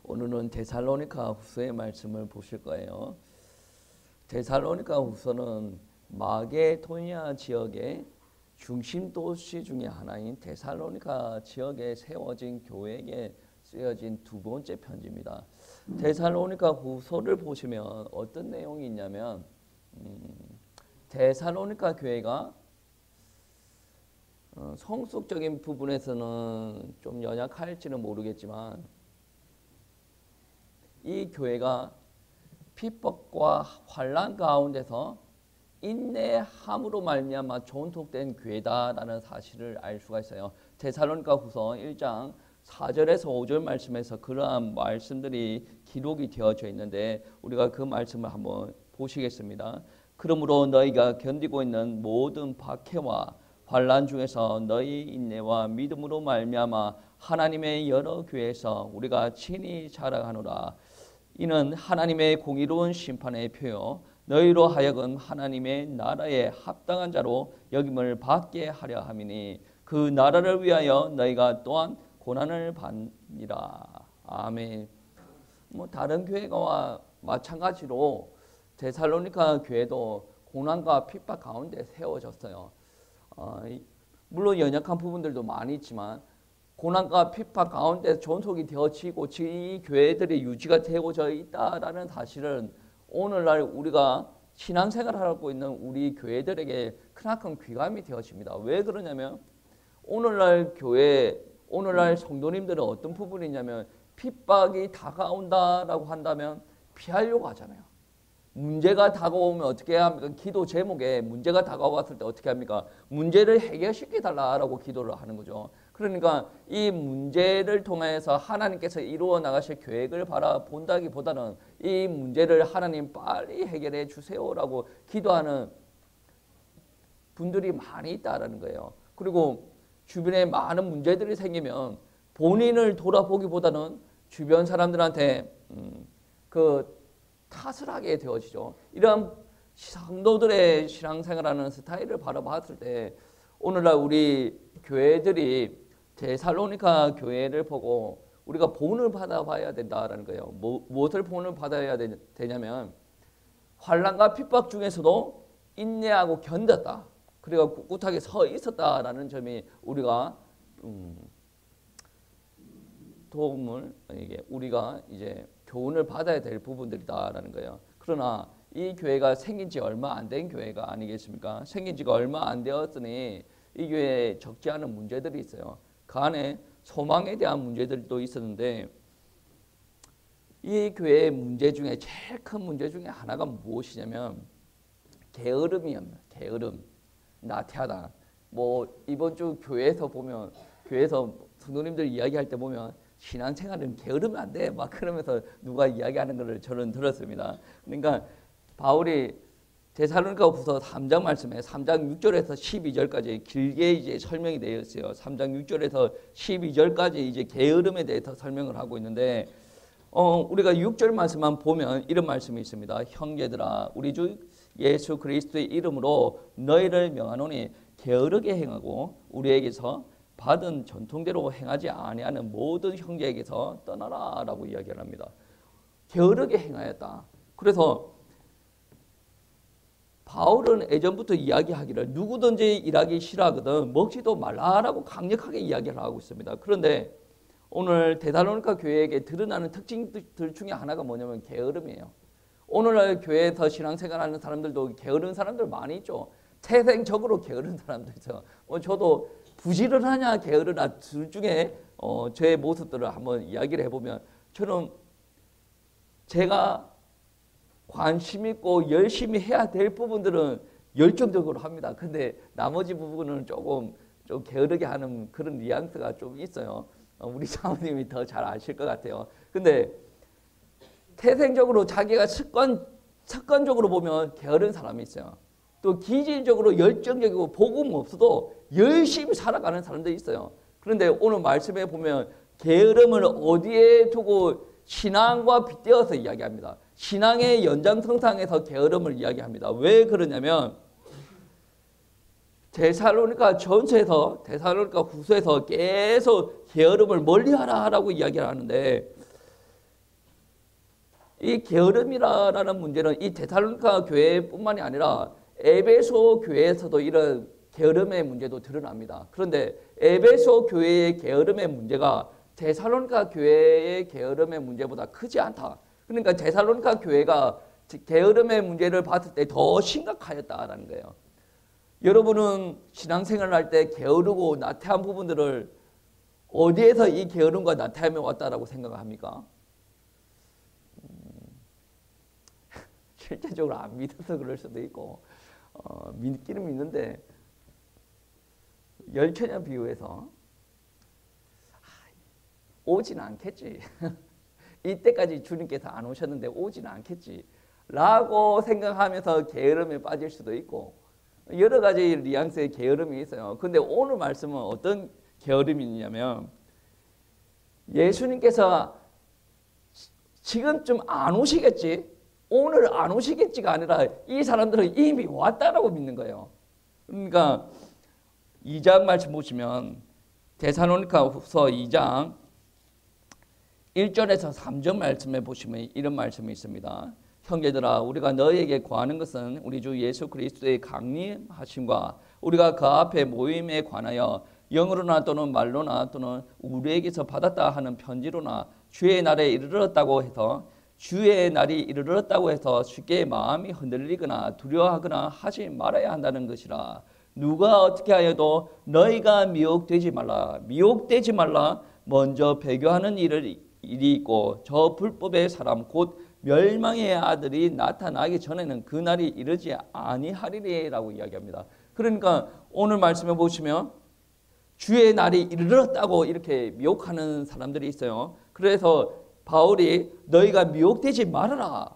오늘은 데살로니가 후서의 말씀을 보실 거예요. 데살로니가 후서는 마게도니아 지역의 중심 도시 중에 하나인 데살로니가 지역에 세워진 교회에 쓰여진 두 번째 편지입니다. 데살로니가 후서를 보시면 어떤 내용이 있냐면 데살로니가 교회가 성숙적인 부분에서는 좀 연약할지는 모르겠지만 이 교회가 핍박과 환난 가운데서 인내함으로 말미암아 존속된 교회다라는 사실을 알 수가 있어요. 데살로니가 후서 1장 4절에서 5절 말씀에서 그러한 말씀들이 기록이 되어져 있는데 우리가 그 말씀을 한번 보시겠습니다. 그러므로 너희가 견디고 있는 모든 박해와 환난 중에서 너희 인내와 믿음으로 말미암아 하나님의 여러 교회에서 우리가 친히 자랑하노라. 이는 하나님의 공의로운 심판의 표요 너희로 하여금 하나님의 나라에 합당한 자로 여김을 받게 하려 함이니 그 나라를 위하여 너희가 또한 고난을 받니라. 아멘. 다른 교회와 마찬가지로 데살로니가 교회도 고난과 핍박 가운데 세워졌어요. 물론 연약한 부분들도 많이 있지만 고난과 핍박 가운데 존속이 되어지고 지금 이 교회들이 유지가 되고져 있다라는 사실은 오늘날 우리가 신앙생활을 하고 있는 우리 교회들에게 크나큰 귀감이 되어집니다. 왜 그러냐면 오늘날 교회, 오늘날 성도님들은 어떤 부분이냐면 핍박이 다가온다라고 한다면 피하려고 하잖아요. 문제가 다가오면 어떻게 합니까? 기도 제목에 문제가 다가왔을 때 어떻게 합니까? 문제를 해결시켜 달라라고 기도를 하는 거죠. 그러니까 이 문제를 통해서 하나님께서 이루어 나가실 계획을 바라본다기보다는 이 문제를 하나님 빨리 해결해 주세요라고 기도하는 분들이 많이 있다라는 거예요. 그리고 주변에 많은 문제들이 생기면 본인을 돌아보기보다는 주변 사람들한테 그 탓을 하게 되어지죠. 이런 성도들의 신앙생활하는 스타일을 바라봤을 때 오늘날 우리 교회들이 데살로니가 교회를 보고 우리가 본을 받아봐야 된다라는 거예요. 무엇을 본을 받아야 되냐면 환난과 핍박 중에서도 인내하고 견뎠다. 그리고 꿋꿋하게 서 있었다라는 점이 우리가 우리가 이제 교훈을 받아야 될 부분들이다라는 거예요. 그러나 이 교회가 생긴 지 얼마 안 된 교회가 아니겠습니까? 생긴 지가 얼마 안 되었으니 이 교회에 적지 않은 문제들이 있어요. 그 안에 소망에 대한 문제들도 있었는데 이 교회의 문제 중에 제일 큰 문제 중에 하나가 무엇이냐면 게으름이었습니다. 게으름, 나태하다. 이번 주 교회에서 보면 교회에서 성도님들 이야기할 때 보면 신앙생활은 게으르면 안 돼. 막 그러면서 누가 이야기하는 것을 저는 들었습니다. 그러니까 바울이 데살로니가 후서 3장 말씀에 3장 6절에서 12절까지 길게 이제 설명이 되어 있어요. 3장 6절에서 12절까지 이제 게으름에 대해서 설명을 하고 있는데 우리가 6절 말씀만 보면 이런 말씀이 있습니다. 형제들아 우리 주 예수 그리스도의 이름으로 너희를 명하노니 게으르게 행하고 우리에게서 받은 전통대로 행하지 아니하는 모든 형제에게서 떠나라라고 이야기를 합니다. 게으르게 행하였다. 그래서 바울은 예전부터 이야기하기를 누구든지 일하기 싫어하거든 먹지도 말라라고 강력하게 이야기를 하고 있습니다. 그런데 오늘 데살로니가 교회에게 드러나는 특징들 중에 하나가 뭐냐면 게으름이에요. 오늘날 교회에서 신앙생활하는 사람들도 게으른 사람들 많이 있죠. 태생적으로 게으른 사람도 있어요. 저도 부지런하냐 게으르나 둘 중에 제 모습들을 한번 이야기를 해보면 저는 제가 관심 있고 열심히 해야 될 부분들은 열정적으로 합니다. 근데 나머지 부분은 좀 게으르게 하는 그런 뉘앙스가 좀 있어요. 우리 사모님이 더 잘 아실 것 같아요. 근데 태생적으로 자기가 습관적으로 보면 게으른 사람이 있어요. 또 기질적으로 열정적이고 복음 없어도 열심히 살아가는 사람들이 있어요. 그런데 오늘 말씀에 보면 게으름을 어디에 두고 신앙과 빗대어서 이야기합니다. 신앙의 연장선상에서 게으름을 이야기합니다. 왜 그러냐면 데살로니가 전서에서 데살로니가 후서에서 계속 게으름을 멀리하라라고 이야기를 하는데 이 게으름이라는 문제는 이 데살로니가 교회뿐만이 아니라 에베소 교회에서도 이런 게으름의 문제도 드러납니다. 그런데 에베소 교회의 게으름의 문제가 데살로니가 교회의 게으름의 문제보다 크지 않다. 그러니까 데살로니가 교회가 게으름의 문제를 봤을 때 더 심각하였다라는 거예요. 여러분은 신앙생활을 할 때 게으르고 나태한 부분들을 어디에서 이 게으름과 나태함이 왔다라고 생각합니까? 실제적으로 안 믿어서 그럴 수도 있고 믿기는 믿는데 열처녀 비유에서 오지는 않겠지. 이때까지 주님께서 안 오셨는데 오지는 않겠지 라고 생각하면서 게으름에 빠질 수도 있고 여러 가지 뉘앙스의 게으름이 있어요. 근데 오늘 말씀은 어떤 게으름이 있냐면 예수님께서 지금쯤 안 오시겠지, 오늘 안 오시겠지가 아니라 이 사람들은 이미 왔다라고 믿는 거예요. 그러니까 2장 말씀 보시면 데살로니가 후서 2장 1절에서 3절 말씀에 보시면 이런 말씀이 있습니다. 형제들아, 우리가 너희에게 구하는 것은 우리 주 예수 그리스도의 강림하심과 우리가 그 앞에 모임에 관하여 영으로나 또는 말로나 또는 우리에게서 받았다 하는 편지로나 주의 날에 이르렀다고 해서 쉽게 마음이 흔들리거나 두려워하거나 하지 말아야 한다는 것이라. 누가 어떻게 하여도 너희가 미혹되지 말라. 먼저 배교하는 일이 있고 저 불법의 사람 곧 멸망의 아들이 나타나기 전에는 그 날이 이르지 아니하리라고 이야기합니다. 그러니까 오늘 말씀해 보시면 주의 날이 이르렀다고 이렇게 미혹하는 사람들이 있어요. 그래서 바울이 너희가 미혹되지 말아라.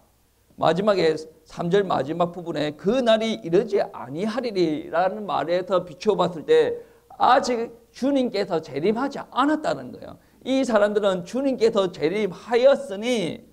마지막에 3절 마지막 부분에 그 날이 이르지 아니하리라는 말에서 비추어 봤을 때 아직 주님께서 재림하지 않았다는 거예요. 이 사람들은 주님께서 재림하였으니,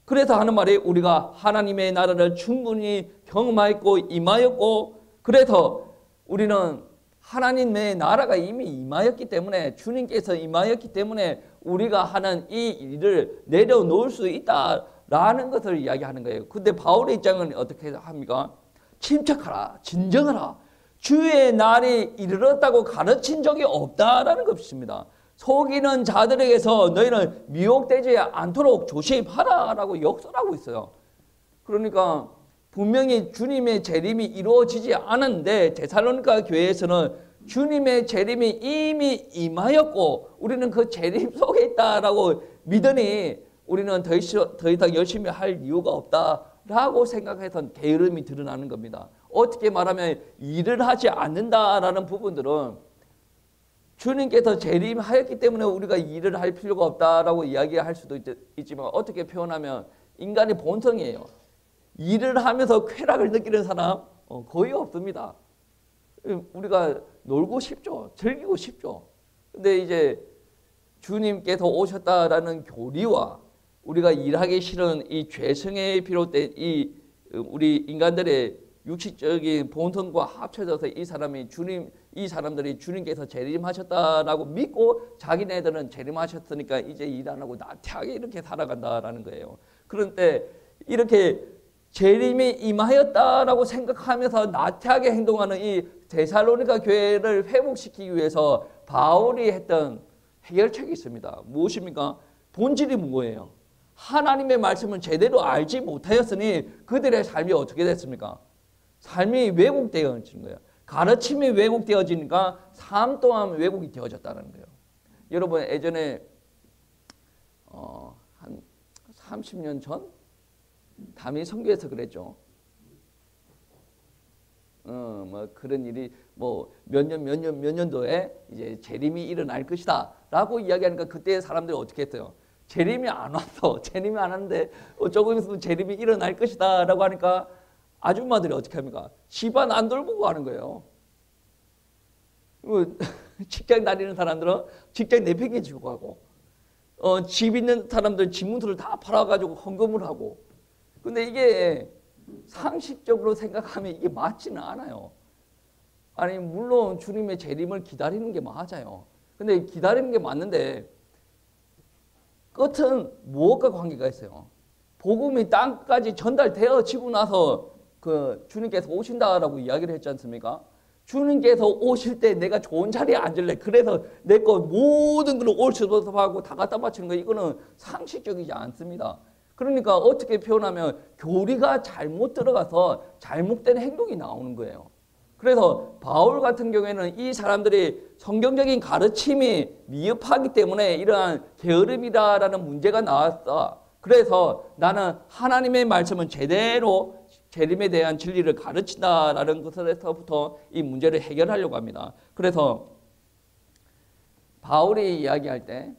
그래서 하는 말이 우리가 하나님의 나라를 충분히 경험하였고 임하였고, 그래서 우리는 하나님의 나라가 이미 임하였기 때문에, 주님께서 임하였기 때문에 우리가 하는 이 일을 내려놓을 수 있다라는 것을 이야기하는 거예요. 근데 바울의 입장은 어떻게 합니까? 침착하라, 진정하라. 주의 날이 이르렀다고 가르친 적이 없다라는 것입니다. 속이는 자들에게서 너희는 미혹되지 않도록 조심하라라고 역설하고 있어요. 그러니까 분명히 주님의 재림이 이루어지지 않았는데 데살로니가 교회에서는 주님의 재림이 이미 임하였고 우리는 그 재림 속에 있다라고 믿으니 우리는 더 이상 열심히 할 이유가 없다라고 생각해서 게으름이 드러나는 겁니다. 어떻게 말하면 일을 하지 않는다라는 부분들은 주님께서 재림하였기 때문에 우리가 일을 할 필요가 없다라고 이야기할 수도 있지만, 어떻게 표현하면 인간의 본성이에요. 일을 하면서 쾌락을 느끼는 사람 거의 없습니다. 우리가 놀고 싶죠. 즐기고 싶죠. 근데 이제 주님께서 오셨다라는 교리와 우리가 일하기 싫은 이 죄성에 비롯된 이 우리 인간들의 육신적인 본성과 합쳐져서 이 사람들이 주님께서 재림하셨다라고 믿고 자기네들은 재림하셨으니까 이제 일 안 하고 나태하게 이렇게 살아간다라는 거예요. 그런데 이렇게 재림이 임하였다라고 생각하면서 나태하게 행동하는 이 데살로니가 교회를 회복시키기 위해서 바울이 했던 해결책이 있습니다. 무엇입니까? 본질이 뭐예요? 하나님의 말씀을 제대로 알지 못하였으니 그들의 삶이 어떻게 됐습니까? 삶이 왜곡되어진 거예요. 가르침이 왜곡되어지니까 삶 또한 왜곡이 되어졌다는 거예요. 여러분 예전에 한 30년 전 담임 선교에서 그랬죠. 뭐 그런 일이 뭐 몇 년도에 이제 재림이 일어날 것이다라고 이야기하니까 그때 사람들이 어떻게 했어요? 재림이 안 왔어. 재림이 안 왔는데 조금 있으면 재림이 일어날 것이다라고 하니까 아줌마들이 어떻게 합니까? 집안 안 돌보고 가는 거예요. 직장 다니는 사람들은 직장 내팽개치고 가고, 집 있는 사람들 집 문틀을 다 팔아가지고 헌금을 하고. 근데 이게 상식적으로 생각하면 이게 맞지는 않아요. 아니 물론 주님의 재림을 기다리는 게 맞아요. 근데 기다리는 게 맞는데 끝은 무엇과 관계가 있어요? 복음이 땅까지 전달되어지고 나서 주님께서 오신다라고 이야기를 했지 않습니까? 주님께서 오실 때 내가 좋은 자리에 앉을래. 그래서 내 거 모든 걸 올 수도 하고 다 갖다 바치는 거, 이거는 상식적이지 않습니다. 그러니까 어떻게 표현하면 교리가 잘못 들어가서 잘못된 행동이 나오는 거예요. 그래서 바울 같은 경우에는 이 사람들이 성경적인 가르침이 미흡하기 때문에 이러한 게으름이다라는 문제가 나왔다. 그래서 나는 하나님의 말씀은 제대로 재림에 대한 진리를 가르친다라는 것에서부터 이 문제를 해결하려고 합니다. 그래서 바울이 이야기할 때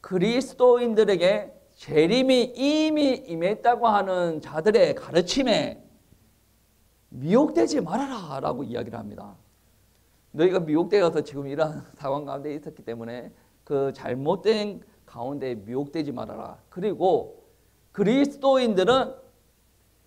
그리스도인들에게 재림이 이미 임했다고 하는 자들의 가르침에 미혹되지 말아라 라고 이야기를 합니다. 너희가 미혹되어서 지금 이러한 상황 가운데 있었기 때문에 그 잘못된 가운데 미혹되지 말아라. 그리고 그리스도인들은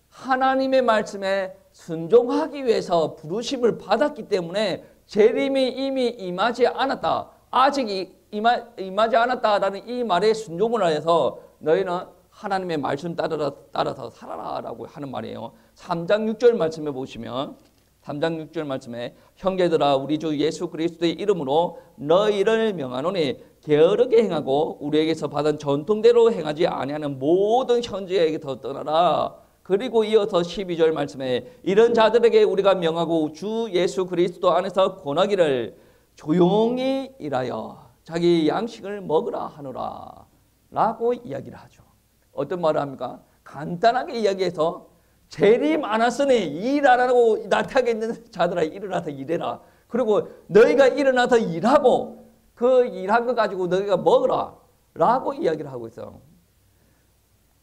하나님의 말씀에 순종하기 위해서 부르심을 받았기 때문에 재림이 이미 임하지 않았다. 아직 임하지 않았다라는 이 말에 순종을 해서 너희는 하나님의 말씀 따라서 살아라라고 하는 말이에요. 3장 6절 말씀에 보시면 3장 6절 말씀에 형제들아 우리 주 예수 그리스도의 이름으로 너희를 명하노니 게으르게 행하고 우리에게서 받은 전통대로 행하지 아니하는 모든 형제에게서 떠나라. 그리고 이어서 12절 말씀에 이런 자들에게 우리가 명하고 주 예수 그리스도 안에서 권하기를 조용히 일하여 자기 양식을 먹으라 하노라 라고 이야기를 하죠. 어떤 말을 합니까? 간단하게 이야기해서 재림 안 왔으니 일 안 하고 나태하게 있는 자들아 일어나서 일해라. 그리고 너희가 일어나서 일하고 그 일한 거 가지고 너희가 먹으라 라고 이야기를 하고 있어요.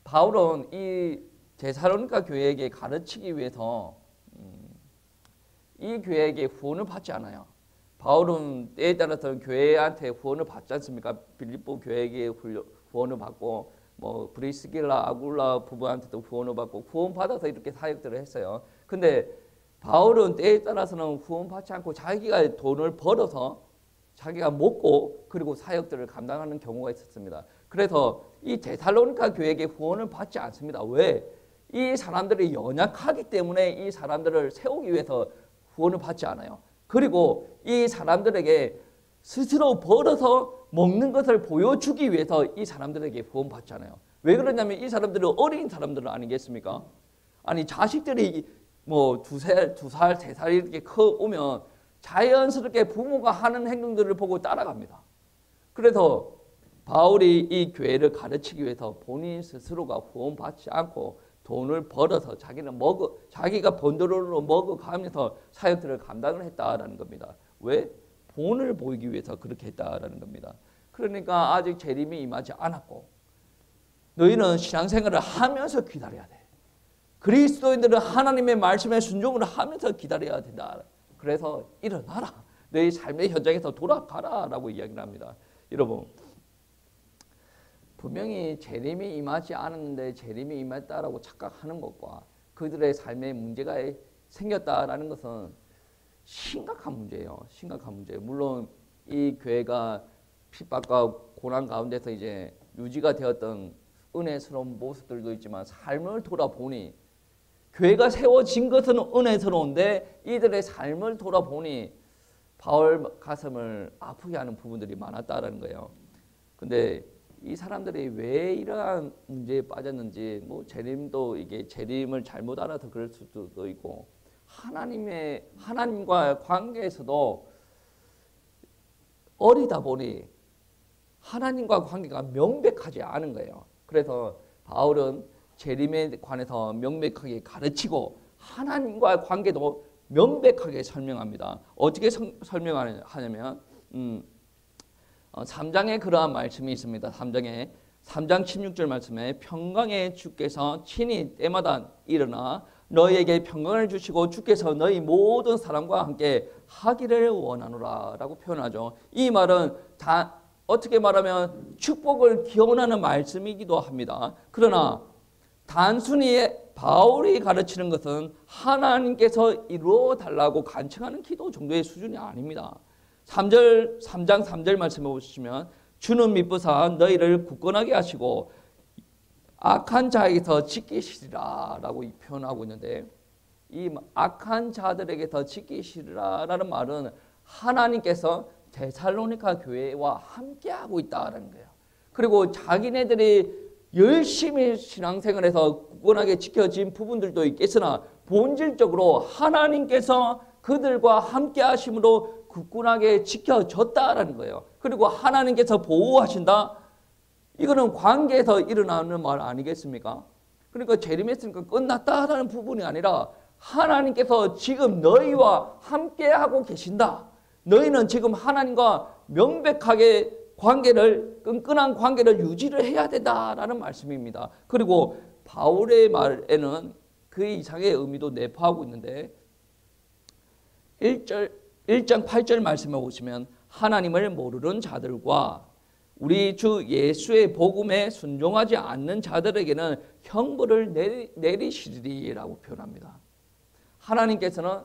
바울은 이 데살로니가 교회에게 가르치기 위해서 이 교회에게 후원을 받지 않아요. 바울은 때에 따라서 교회한테 후원을 받지 않습니까? 빌립보 교회에게 후원을 받고 뭐 브리스길라 아굴라 부부한테도 후원을 받고 후원 받아서 이렇게 사역들을 했어요. 근데 바울은 때에 따라서는 후원 받지 않고 자기가 돈을 벌어서 자기가 먹고 그리고 사역들을 감당하는 경우가 있었습니다. 그래서 이 데살로니가 교회에게 후원을 받지 않습니다. 왜? 이 사람들이 연약하기 때문에 이 사람들을 세우기 위해서 후원을 받지 않아요. 그리고 이 사람들에게 스스로 벌어서 먹는 것을 보여주기 위해서 이 사람들에게 후원받잖아요. 왜 그러냐면 이 사람들은 어린 사람들 아니겠습니까? 아니 자식들이 뭐 두 살, 3살 이렇게 커오면 자연스럽게 부모가 하는 행동들을 보고 따라갑니다. 그래서 바울이 이 교회를 가르치기 위해서 본인 스스로가 후원받지 않고 돈을 벌어서 자기가 번 돈으로 먹어가면서 사역들을 감당을 했다라는 겁니다. 왜? 본을 보이기 위해서 그렇게 했다라는 겁니다. 그러니까 아직 재림이 임하지 않았고 너희는 신앙생활을 하면서 기다려야 돼. 그리스도인들은 하나님의 말씀에 순종을 하면서 기다려야 된다. 그래서 일어나라. 너희 삶의 현장에서 돌아가라 라고 이야기를 합니다. 여러분 분명히 재림이 임하지 않았는데 재림이 임했다라고 착각하는 것과 그들의 삶에 문제가 생겼다라는 것은 심각한 문제예요. 심각한 문제예요. 물론 이 교회가 핍박과 고난 가운데서 이제 유지가 되었던 은혜스러운 모습들도 있지만 삶을 돌아보니 교회가 세워진 것은 은혜스러운데 이들의 삶을 돌아보니 바울 가슴을 아프게 하는 부분들이 많았다라는 거예요. 근데 이 사람들이 왜 이러한 문제에 빠졌는지 뭐 재림도 이게 재림을 잘못 알아서 그럴 수도 있고 하나님과 관계에서도 어리다 보니 하나님과 관계가 명백하지 않은 거예요. 그래서 바울은 재림에 관해서 명백하게 가르치고 하나님과 관계도 명백하게 설명합니다. 어떻게 설명하냐면 3장에 그러한 말씀이 있습니다. 3장 16절 말씀에 평강의 주께서 친히 때마다 일어나 너희에게 평강을 주시고 주께서 너희 모든 사람과 함께 하기를 원하노라 라고 표현하죠. 이 말은 어떻게 말하면 축복을 기원하는 말씀이기도 합니다. 그러나 단순히 바울이 가르치는 것은 하나님께서 이루어 달라고 간청하는 기도 정도의 수준이 아닙니다. 3장 3절 말씀해 보시면 주는 미쁘사 너희를 굳건하게 하시고 악한 자에게서 지키시리라 라고 표현하고 있는데, 이 악한 자들에게서 지키시리라라는 말은 하나님께서 데살로니가 교회와 함께하고 있다는 거예요. 그리고 자기네들이 열심히 신앙생활에서 굳건하게 지켜진 부분들도 있겠으나 본질적으로 하나님께서 그들과 함께 하심으로 굳건하게 지켜졌다라는 거예요. 그리고 하나님께서 보호하신다. 이거는 관계에서 일어나는 말 아니겠습니까? 그러니까 재림했으니까 끝났다라는 부분이 아니라 하나님께서 지금 너희와 함께하고 계신다. 너희는 지금 하나님과 명백하게 끈끈한 관계를 유지를 해야 된다라는 말씀입니다. 그리고 바울의 말에는 그 이상의 의미도 내포하고 있는데 1장 8절 말씀에 보시면 하나님을 모르는 자들과 우리 주 예수의 복음에 순종하지 않는 자들에게는 형벌을 내리시리라고 표현합니다. 하나님께서는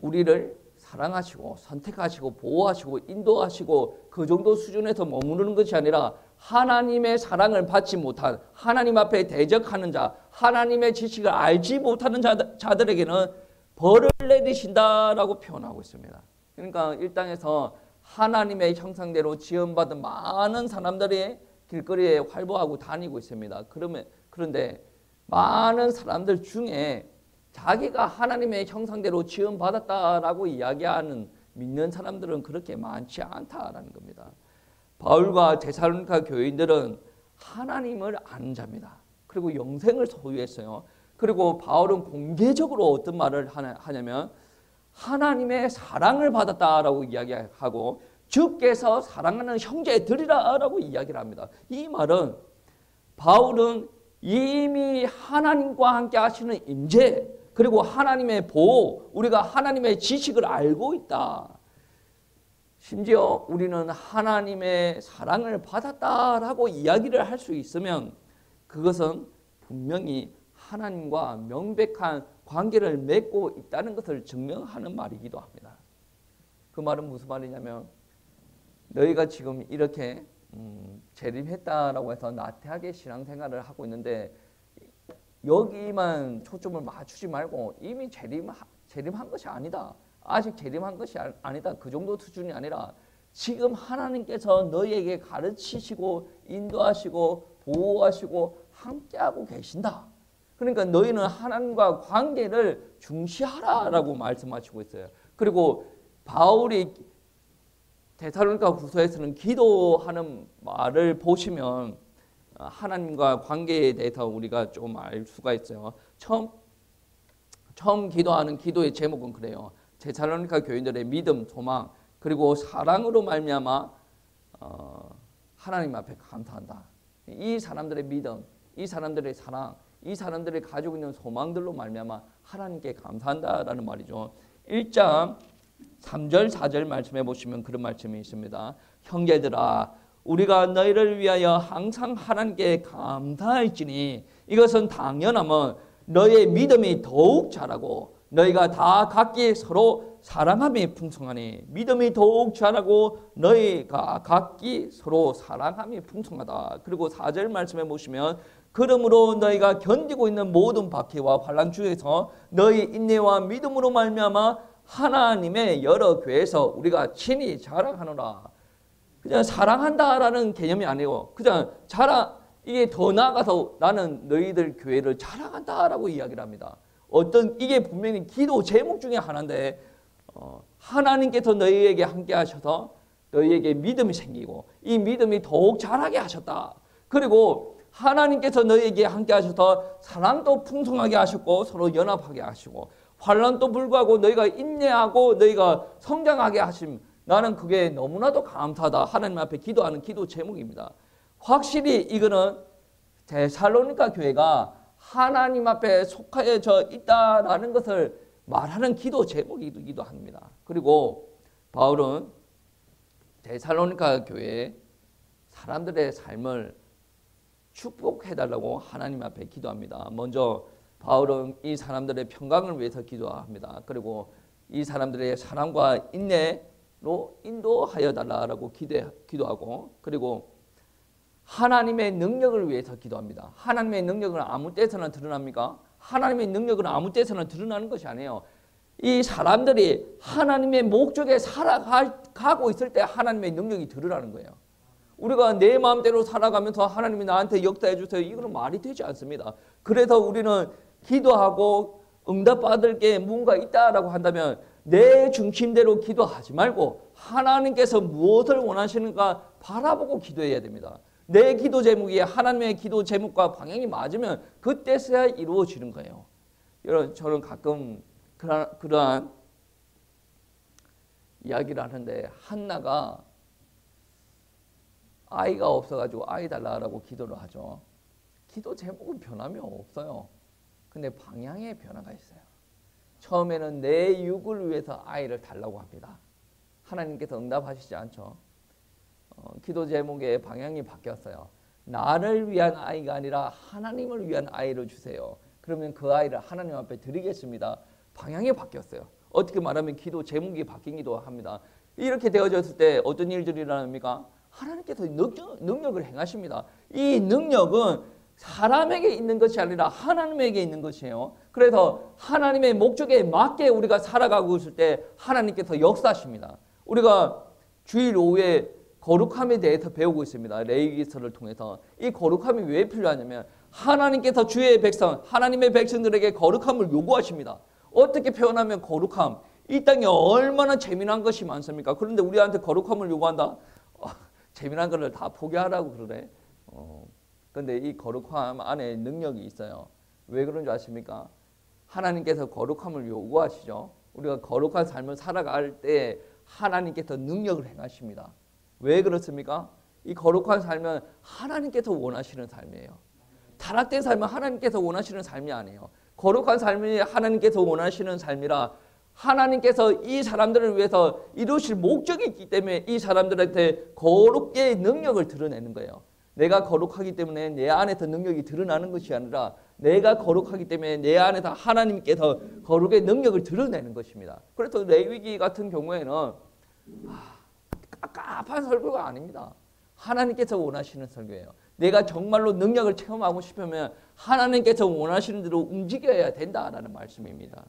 우리를 사랑하시고 선택하시고 보호하시고 인도하시고 그 정도 수준에서 머무르는 것이 아니라 하나님의 사랑을 받지 못한, 하나님 앞에 대적하는 자, 하나님의 지식을 알지 못하는 자들에게는 벌을 내리신다라고 표현하고 있습니다. 그러니까 이 땅에서 하나님의 형상대로 지음받은 많은 사람들이 길거리에 활보하고 다니고 있습니다. 그런데 많은 사람들 중에 자기가 하나님의 형상대로 지음받았다라고 이야기하는 믿는 사람들은 그렇게 많지 않다라는 겁니다. 바울과 데살로니가 교인들은 하나님을 아는 자입니다. 그리고 영생을 소유했어요. 그리고 바울은 공개적으로 어떤 말을 하냐면 하나님의 사랑을 받았다라고 이야기하고 주께서 사랑하는 형제들이라고 이야기를 합니다. 이 말은 바울은 이미 하나님과 함께 하시는 임재, 그리고 하나님의 보호, 우리가 하나님의 지식을 알고 있다. 심지어 우리는 하나님의 사랑을 받았다라고 이야기를 할 수 있으면 그것은 분명히 하나님과 명백한 관계를 맺고 있다는 것을 증명하는 말이기도 합니다. 그 말은 무슨 말이냐면 너희가 지금 이렇게 재림했다라고 해서 나태하게 신앙생활을 하고 있는데 여기만 초점을 맞추지 말고 이미 재림한 것이 아니다. 아직 재림한 것이 아니다. 그 정도 수준이 아니라 지금 하나님께서 너희에게 가르치시고 인도하시고 보호하시고 함께하고 계신다. 그러니까 너희는 하나님과 관계를 중시하라라고 말씀하시고 있어요. 그리고 바울이 데살로니가 후서에서는 기도하는 말을 보시면 하나님과 관계에 대해서 우리가 좀 알 수가 있어요. 처음 기도하는 기도의 제목은 그래요. 데살로니가 교인들의 믿음, 소망, 그리고 사랑으로 말미암아 하나님 앞에 감사한다. 이 사람들의 믿음, 이 사람들의 사랑, 이 사람들이 가지고 있는 소망들로 말미암아 하나님께 감사한다라는 말이죠. 1장 3절 4절 말씀해 보시면 그런 말씀이 있습니다. 형제들아 우리가 너희를 위하여 항상 하나님께 감사할지니 이것은 당연함은 너희의 믿음이 더욱 자라고 너희가 다 각기 서로 사랑함이 풍성하니 믿음이 더욱 자라고 너희가 각기 서로 사랑함이 풍성하다. 그리고 4절 말씀해 보시면 그러므로 너희가 견디고 있는 모든 박해와 환난 중에서 너희 인내와 믿음으로 말미암아 하나님의 여러 교회에서 우리가 친히 자랑하노라. 그냥 사랑한다라는 개념이 아니고 그냥 이게 더 나아가서 나는 너희들 교회를 자랑한다라고 이야기를 합니다. 이게 분명히 기도 제목 중에 하나인데 하나님께서 너희에게 함께 하셔서 너희에게 믿음이 생기고 이 믿음이 더욱 자라게 하셨다. 그리고 하나님께서 너희에게 함께 하셔서 사랑도 풍성하게 하셨고 서로 연합하게 하시고 환난도 불구하고 너희가 인내하고 너희가 성장하게 하심. 나는 그게 너무나도 감사하다. 하나님 앞에 기도하는 기도 제목입니다. 확실히 이거는 데살로니가 교회가 하나님 앞에 속하여져 있다라는 것을 말하는 기도 제목이기도 합니다. 그리고 바울은 데살로니가 교회 사람들의 삶을 축복해달라고 하나님 앞에 기도합니다. 먼저 바울은 이 사람들의 평강을 위해서 기도합니다. 그리고 이 사람들의 사랑과 인내로 인도하여 달라고 기도하고 그리고 하나님의 능력을 위해서 기도합니다. 하나님의 능력은 아무 때서나 드러납니까? 하나님의 능력은 아무 때서나 드러나는 것이 아니에요. 이 사람들이 하나님의 목적에 살아가고 있을 때 하나님의 능력이 드러나는 거예요. 우리가 내 마음대로 살아가면서 하나님이 나한테 역사해 주세요. 이거는 말이 되지 않습니다. 그래서 우리는 기도하고 응답받을 게 뭔가 있다라고 한다면 내 중심대로 기도하지 말고 하나님께서 무엇을 원하시는가 바라보고 기도해야 됩니다. 내 기도 제목이 하나님의 기도 제목과 방향이 맞으면 그때서야 이루어지는 거예요. 여러분, 저는 가끔 그러한 이야기를 하는데 한나가 아이가 없어가지고 아이 달라고 기도를 하죠. 기도 제목은 변함이 없어요. 근데 방향에 변화가 있어요. 처음에는 내 육을 위해서 아이를 달라고 합니다. 하나님께서 응답하시지 않죠. 기도 제목의 방향이 바뀌었어요. 나를 위한 아이가 아니라 하나님을 위한 아이를 주세요. 그러면 그 아이를 하나님 앞에 드리겠습니다. 방향이 바뀌었어요. 어떻게 말하면 기도 제목이 바뀌기도 합니다. 이렇게 되어졌을 때 어떤 일들이 일어납니까? 하나님께서 능력을 행하십니다. 이 능력은 사람에게 있는 것이 아니라 하나님에게 있는 것이에요. 그래서 하나님의 목적에 맞게 우리가 살아가고 있을 때 하나님께서 역사하십니다. 우리가 주일 오후에 거룩함에 대해서 배우고 있습니다. 레위기서를 통해서. 이 거룩함이 왜 필요하냐면 하나님께서 주의 백성, 하나님의 백성들에게 거룩함을 요구하십니다. 어떻게 표현하면 거룩함? 이 땅에 얼마나 재미난 것이 많습니까? 그런데 우리한테 거룩함을 요구한다? 재미난 것을 다 포기하라고 그러네. 그런데 이 거룩함 안에 능력이 있어요. 왜 그런 줄 아십니까? 하나님께서 거룩함을 요구하시죠. 우리가 거룩한 삶을 살아갈 때 하나님께서 능력을 행하십니다. 왜 그렇습니까? 이 거룩한 삶은 하나님께서 원하시는 삶이에요. 타락된 삶은 하나님께서 원하시는 삶이 아니에요. 거룩한 삶이 하나님께서 원하시는 삶이라 하나님께서 이 사람들을 위해서 이루실 목적이 있기 때문에 이 사람들한테 거룩의 능력을 드러내는 거예요. 내가 거룩하기 때문에 내 안에서 능력이 드러나는 것이 아니라 내가 거룩하기 때문에 내 안에서 하나님께서 거룩의 능력을 드러내는 것입니다. 그래서 레위기 같은 경우에는 깝깝한 설교가 아닙니다. 하나님께서 원하시는 설교예요. 내가 정말로 능력을 체험하고 싶으면 하나님께서 원하시는 대로 움직여야 된다라는 말씀입니다.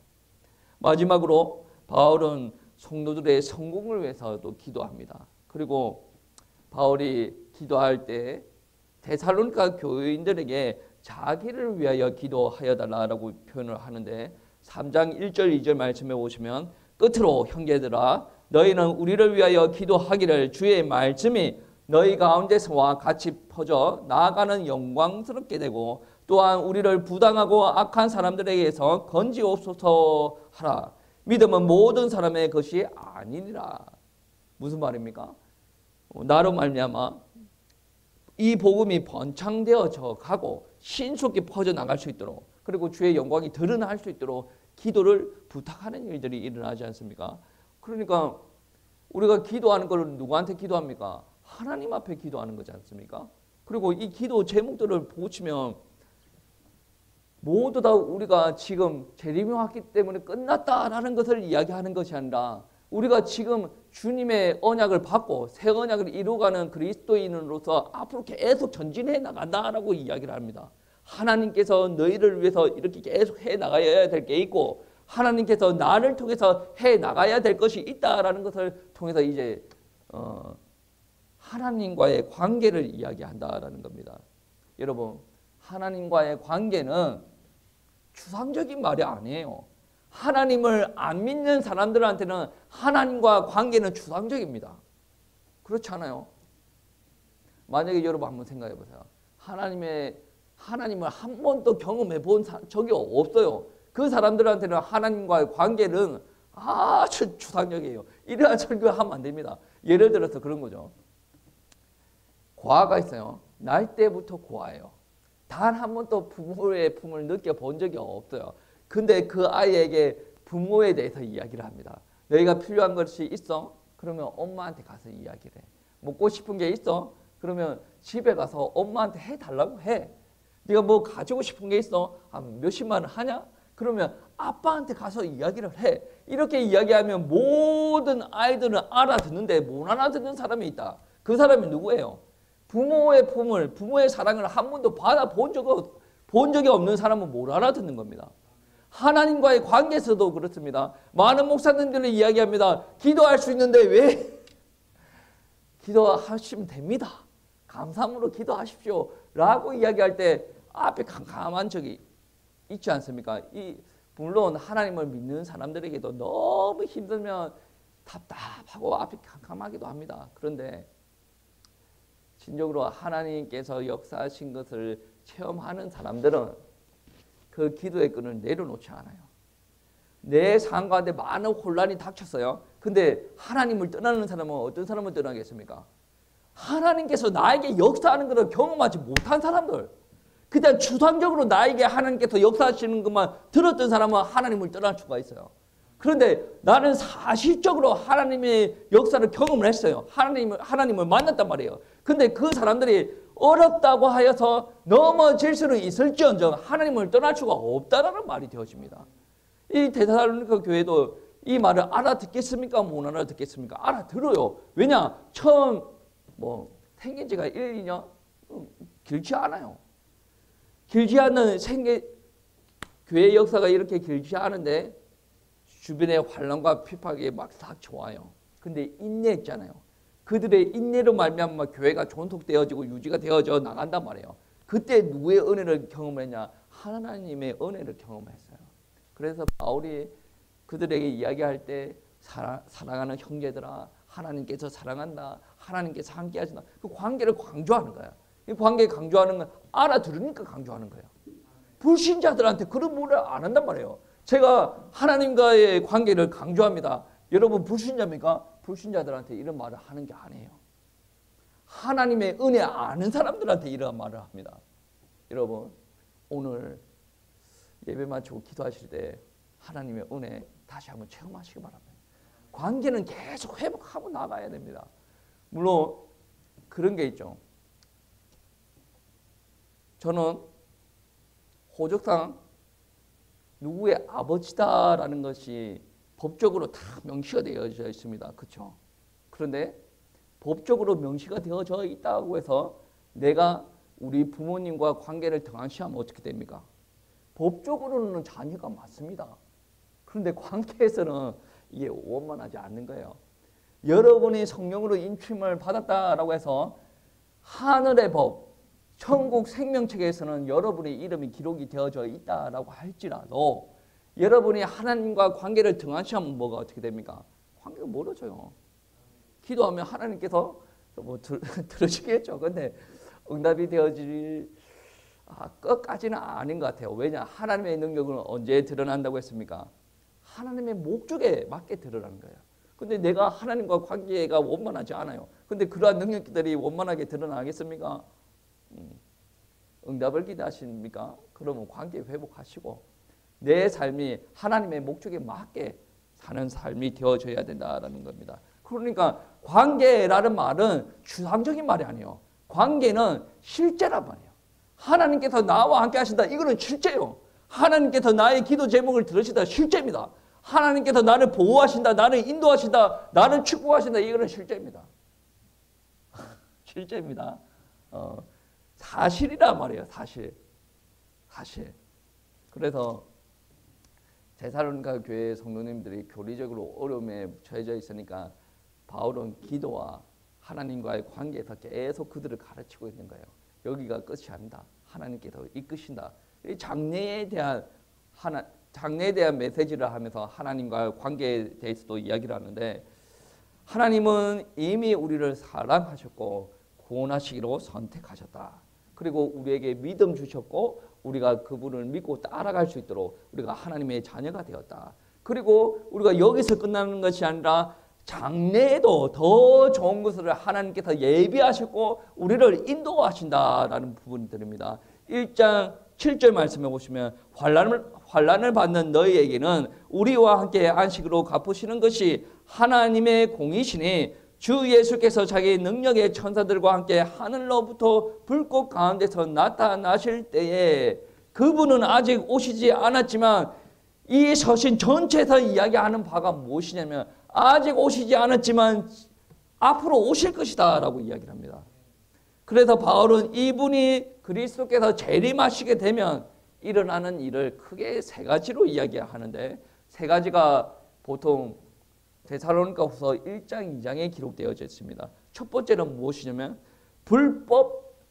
마지막으로 바울은 성도들의 성공을 위해서도 기도합니다. 그리고 바울이 기도할 때 데살로니가 교인들에게 자기를 위하여 기도하여 달라고 표현을 하는데 3장 1절 2절 말씀에 보시면 끝으로 형제들아 너희는 우리를 위하여 기도하기를 주의 말씀이 너희 가운데서와 같이 퍼져 나아가는 영광스럽게 되고 또한 우리를 부당하고 악한 사람들에게서 건지옵소서 하라. 믿음은 모든 사람의 것이 아니니라. 무슨 말입니까? 나로 말미암아 이 복음이 번창되어져 가고 신속히 퍼져나갈 수 있도록 그리고 주의 영광이 드러날 수 있도록 기도를 부탁하는 일들이 일어나지 않습니까? 그러니까 우리가 기도하는 걸 누구한테 기도합니까? 하나님 앞에 기도하는 거지 않습니까? 그리고 이 기도 제목들을 보시면 모두 다 우리가 지금 재림이 왔기 때문에 끝났다라는 것을 이야기하는 것이 아니라 우리가 지금 주님의 언약을 받고 새 언약을 이루어가는 그리스도인으로서 앞으로 계속 전진해 나간다라고 이야기를 합니다. 하나님께서 너희를 위해서 이렇게 계속 해 나가야 될 게 있고 하나님께서 나를 통해서 해 나가야 될 것이 있다라는 것을 통해서 이제 하나님과의 관계를 이야기한다라는 겁니다. 여러분, 하나님과의 관계는 추상적인 말이 아니에요. 하나님을 안 믿는 사람들한테는 하나님과 관계는 추상적입니다. 그렇지 않아요? 만약에 여러분 한번 생각해 보세요. 하나님을 한 번도 경험해 본 적이 없어요. 그 사람들한테는 하나님과의 관계는 아주 추상적이에요. 이러한 설교하면 안 됩니다. 예를 들어서 그런 거죠. 고아가 있어요. 날 때부터 고아예요. 단 한 번도 부모의 품을 느껴본 적이 없어요. 근데 그 아이에게 부모에 대해서 이야기를 합니다. 너희가 필요한 것이 있어? 그러면 엄마한테 가서 이야기를 해. 먹고 싶은 게 있어? 그러면 집에 가서 엄마한테 해달라고 해. 네가 뭐 가지고 싶은 게 있어? 몇십만 원 하냐? 그러면 아빠한테 가서 이야기를 해. 이렇게 이야기하면 모든 아이들은 알아듣는데 못 알아듣는 사람이 있다. 그 사람이 누구예요? 부모의 품을, 부모의 사랑을 한 번도 받아본 적이 없는 사람은 뭘 알아듣는 겁니다. 하나님과의 관계에서도 그렇습니다. 많은 목사님들이 이야기합니다. 기도할 수 있는데 왜? 기도하시면 됩니다. 감사함으로 기도하십시오. 라고 이야기할 때 앞에 캄캄한 적이 있지 않습니까? 물론 하나님을 믿는 사람들에게도 너무 힘들면 답답하고 앞이 캄캄하기도 합니다. 그런데 진정으로 하나님께서 역사하신 것을 체험하는 사람들은 그 기도의 끈을 내려놓지 않아요. 내 삶 가운데 많은 혼란이 닥쳤어요. 근데 하나님을 떠나는 사람은 어떤 사람을 떠나겠습니까? 하나님께서 나에게 역사하는 것을 경험하지 못한 사람들. 그냥 추상적으로 나에게 하나님께서 역사하시는 것만 들었던 사람은 하나님을 떠날 수가 있어요. 그런데 나는 사실적으로 하나님의 역사를 경험을 했어요. 하나님을 만났단 말이에요. 근데 그 사람들이 어렵다고 하여서 넘어질 수는 있을지언정 하나님을 떠날 수가 없다라는 말이 되어집니다. 이 데살로니가 교회도 이 말을 알아듣겠습니까? 못 알아듣겠습니까? 알아들어요. 왜냐? 처음 생긴 지가 1, 2년? 길지 않아요. 길지 않는 교회 역사가 이렇게 길지 않은데 주변에 환난과 핍박이 막 닥쳐와요. 근데 인내했잖아요. 그들의 인내로 말미암아 교회가 존속되어지고 유지가 되어져 나간단 말이에요. 그때 누구의 은혜를 경험했냐? 하나님의 은혜를 경험했어요. 그래서 바울이 그들에게 이야기할 때 사랑하는 형제들아, 하나님께서 사랑한다. 하나님께서 함께 하신다. 그 관계를 강조하는 거야. 이 관계 강조하는 건 알아들으니까 강조하는 거예요. 불신자들한테 그런 말을 안 한단 말이에요. 제가 하나님과의 관계를 강조합니다. 여러분 불신자입니까? 불신자들한테 이런 말을 하는 게 아니에요. 하나님의 은혜 아는 사람들한테 이런 말을 합니다. 여러분 오늘 예배 마치고 기도하실 때 하나님의 은혜 다시 한번 체험하시기 바랍니다. 관계는 계속 회복하고 나가야 됩니다. 물론 그런 게 있죠. 저는 호적상 누구의 아버지다라는 것이 법적으로 다 명시가 되어져 있습니다. 그렇죠? 그런데 법적으로 명시가 되어져 있다고 해서 내가 우리 부모님과 관계를 등한시하면 어떻게 됩니까? 법적으로는 자녀가 맞습니다. 그런데 관계에서는 이게 원만하지 않는 거예요. 여러분이 성령으로 인침을 받았다라고 해서 하늘의 법, 천국 생명책에서는 여러분의 이름이 기록이 되어져 있다라고 할지라도 여러분이 하나님과 관계를 등한시하면 뭐가 어떻게 됩니까? 관계가 멀어져요. 기도하면 하나님께서 들으시겠죠. 근데 응답이 되어질 끝까지는 아닌 것 같아요. 왜냐? 하나님의 능력은 언제 드러난다고 했습니까? 하나님의 목적에 맞게 드러나는 거예요. 근데 내가 하나님과 관계가 원만하지 않아요. 근데 그러한 능력들이 원만하게 드러나겠습니까? 응답을 기대하십니까? 그러면 관계 회복하시고 내 삶이 하나님의 목적에 맞게 사는 삶이 되어져야 된다는 겁니다. 그러니까 관계라는 말은 추상적인 말이 아니에요. 관계는 실제란 말이에요. 하나님께서 나와 함께 하신다. 이거는 실제요. 하나님께서 나의 기도 제목을 들으시다. 실제입니다. 하나님께서 나를 보호하신다. 나를 인도하신다. 나를 축복하신다. 이거는 실제입니다. 실제입니다. 사실이란 말이에요. 사실. 그래서 데살로니가 교회 성도님들이 교리적으로 어려움에 처해져 있으니까 바울은 기도와 하나님과의 관계에서 계속 그들을 가르치고 있는 거예요. 여기가 끝이 아니다. 하나님께서 이끄신다. 장래에 대한 메시지를 하면서 하나님과의 관계에 대해서도 이야기를 하는데 하나님은 이미 우리를 사랑하셨고 구원하시기로 선택하셨다. 그리고 우리에게 믿음 주셨고 우리가 그분을 믿고 따라갈 수 있도록 우리가 하나님의 자녀가 되었다. 그리고 우리가 여기서 끝나는 것이 아니라 장래에도 더 좋은 것을 하나님께서 예비하셨고 우리를 인도하신다라는 부분들입니다. 1장 7절 말씀해 보시면 환난을 받는 너희에게는 우리와 함께 안식으로 갚으시는 것이 하나님의 공이시니 주 예수께서 자기 능력의 천사들과 함께 하늘로부터 불꽃 가운데서 나타나실 때에 그분은 아직 오시지 않았지만 이 서신 전체에서 이야기하는 바가 무엇이냐면 아직 오시지 않았지만 앞으로 오실 것이다 라고 이야기를 합니다. 그래서 바울은 이분이 그리스도께서 재림하시게 되면 일어나는 일을 크게 세 가지로 이야기하는데, 세 가지가 보통 데살로니가후서 1장, 2장에 기록되어져 있습니다. 첫 번째는 무엇이냐면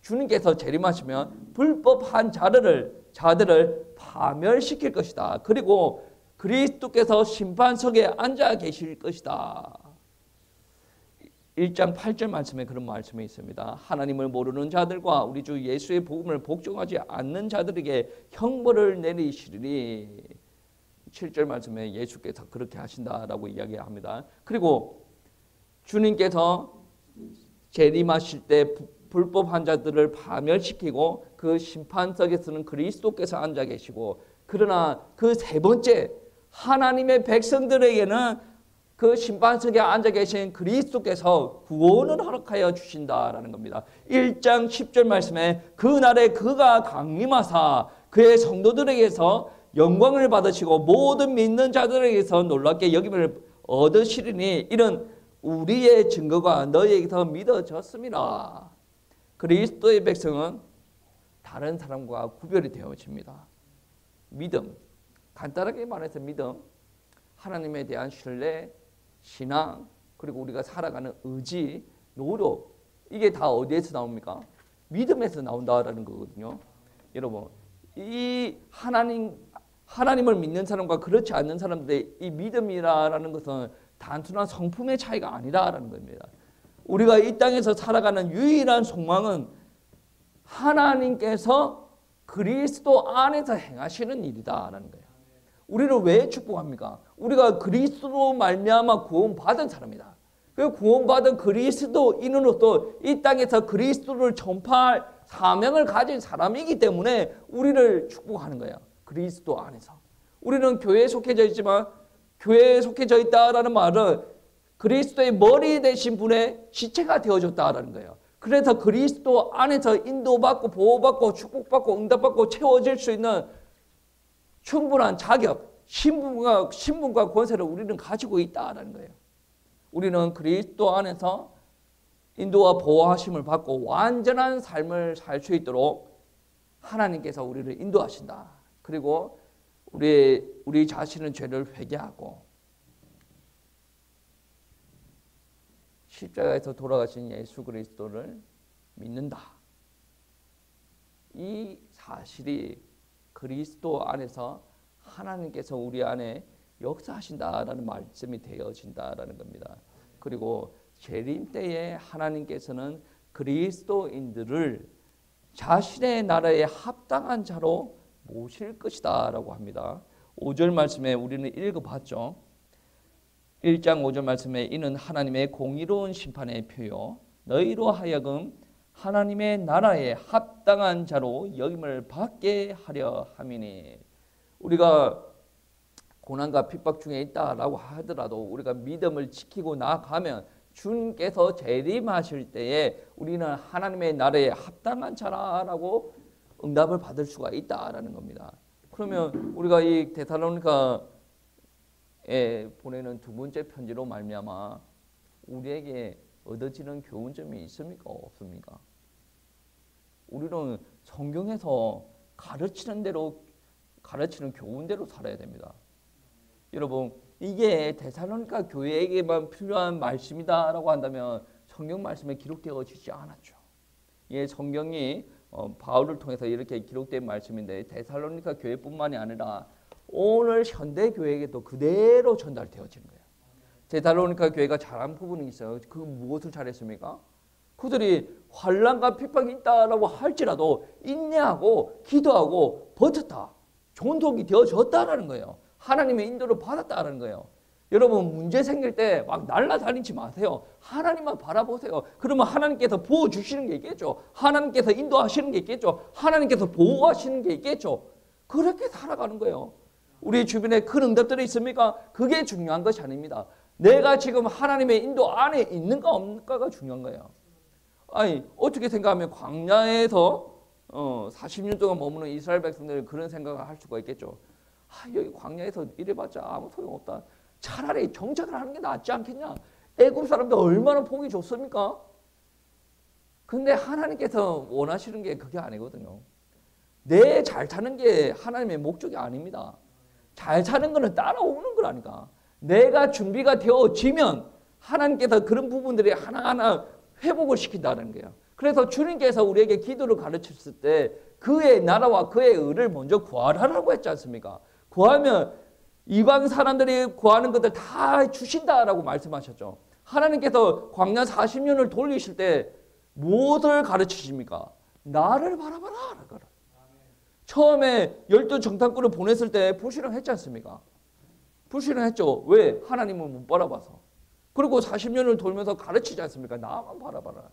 주님께서 재림하시면 불법한 자들을 파멸시킬 것이다. 그리고 그리스도께서 심판석에 앉아 계실 것이다. 1장 8절 말씀에 그런 말씀이 있습니다. 하나님을 모르는 자들과 우리 주 예수의 복음을 복종하지 않는 자들에게 형벌을 내리시리니, 7절 말씀에 예수께서 그렇게 하신다라고 이야기합니다. 그리고 주님께서 재림하실 때 불법한 자들을 파멸시키고 그 심판석에서는 그리스도께서 앉아 계시고, 그러나 그 세 번째, 하나님의 백성들에게는 그 심판석에 앉아 계신 그리스도께서 구원을 허락하여 주신다라는 겁니다. 1장 10절 말씀에 그날에 그가 강림하사 그의 성도들에게서 영광을 받으시고 모든 믿는 자들에게서 놀랍게 여김을 얻으시리니 이런 우리의 증거가 너희에게서 믿어졌습니다. 그리스도의 백성은 다른 사람과 구별이 되어집니다. 믿음, 간단하게 말해서 믿음, 하나님에 대한 신뢰, 신앙, 그리고 우리가 살아가는 의지, 노력, 이게 다 어디에서 나옵니까? 믿음에서 나온다라는 거거든요. 여러분, 이 하나님을 믿는 사람과 그렇지 않는 사람들의 이 믿음이라는 것은 단순한 성품의 차이가 아니라라는 겁니다. 우리가 이 땅에서 살아가는 유일한 소망은 하나님께서 그리스도 안에서 행하시는 일이다라는 거예요. 우리를 왜 축복합니까? 우리가 그리스도로 말미암아 구원받은 사람이다. 그 구원받은 그리스도인으로서 이 땅에서 그리스도를 전파할 사명을 가진 사람이기 때문에 우리를 축복하는 거예요. 그리스도 안에서. 우리는 교회에 속해져 있지만, 교회에 속해져 있다라는 말은 그리스도의 머리 되신 분의 지체가 되어졌다라는 거예요. 그래서 그리스도 안에서 인도받고 보호받고 축복받고 응답받고 채워질 수 있는 충분한 자격, 신분과 권세를 우리는 가지고 있다라는 거예요. 우리는 그리스도 안에서 인도와 보호하심을 받고 완전한 삶을 살 수 있도록 하나님께서 우리를 인도하신다. 그리고 우리 자신은 죄를 회개하고 십자가에서 돌아가신 예수 그리스도를 믿는다. 이 사실이 그리스도 안에서 하나님께서 우리 안에 역사하신다라는 말씀이 되어진다라는 겁니다. 그리고 재림 때에 하나님께서는 그리스도인들을 자신의 나라에 합당한 자로 모실 것이다 라고 합니다. 5절 말씀에 우리는 읽어봤죠. 1장 5절 말씀에 이는 하나님의 공의로운 심판의 표요 너희로 하여금 하나님의 나라에 합당한 자로 여김을 받게 하려 함이니. 우리가 고난과 핍박 중에 있다라고 하더라도 우리가 믿음을 지키고 나아가면 주님께서 재림하실 때에 우리는 하나님의 나라에 합당한 자라고 응답을 받을 수가 있다라는 겁니다. 그러면 우리가 이 데살로니가에 보내는 두 번째 편지로 말미암아 우리에게 얻어지는 교훈점이 있습니까? 없습니까? 우리는 성경에서 가르치는 교훈대로 살아야 됩니다. 여러분, 이게 데살로니가 교회에게만 필요한 말씀이다라고 한다면 성경 말씀에 기록되어지지 않았죠. 예, 성경이 바울을 통해서 이렇게 기록된 말씀인데 데살로니가 교회뿐만이 아니라 오늘 현대 교회에게도 그대로 전달되어지는 거예요. 데살로니가 교회가 잘한 부분이 있어요. 그 무엇을 잘했습니까? 그들이 환난과 핍박이 있다라고 할지라도 인내하고 기도하고 버텼다. 존속이 되어졌다라는 거예요. 하나님의 인도를 받았다는 거예요. 여러분, 문제 생길 때 막 날아다니지 마세요. 하나님만 바라보세요. 그러면 하나님께서 부어주시는 게 있겠죠. 하나님께서 인도하시는 게 있겠죠. 하나님께서 보호하시는 게 있겠죠. 그렇게 살아가는 거예요. 우리 주변에 큰 응답들이 있습니까? 그게 중요한 것이 아닙니다. 내가 지금 하나님의 인도 안에 있는가 없는가가 중요한 거예요. 아니, 어떻게 생각하면 광야에서 40년 동안 머무는 이스라엘 백성들은 그런 생각을 할 수가 있겠죠. 여기 광야에서 이래봤자 아무 소용없다. 차라리 정착을 하는 게 낫지 않겠냐. 애굽 사람들 얼마나 복이 좋습니까? 근데 하나님께서 원하시는 게 그게 아니거든요. 내 잘 사는 게 하나님의 목적이 아닙니다. 잘 사는 거는 따라오는 거라니까. 내가 준비가 되어지면 하나님께서 그런 부분들이 하나하나 회복을 시킨다는 거예요. 그래서 주님께서 우리에게 기도를 가르쳤을 때 그의 나라와 그의 의를 먼저 구하라고 했지 않습니까? 구하면 이방 사람들이 구하는 것들 다 주신다라고 말씀하셨죠. 하나님께서 광야 40년을 돌리실 때 무엇을 가르치십니까? 나를 바라봐라. 처음에 12 정탐꾼을 보냈을 때 불신앙했지 않습니까? 불신앙했죠. 왜? 하나님을 못 바라봐서. 그리고 40년을 돌면서 가르치지 않습니까? 나만 바라봐라.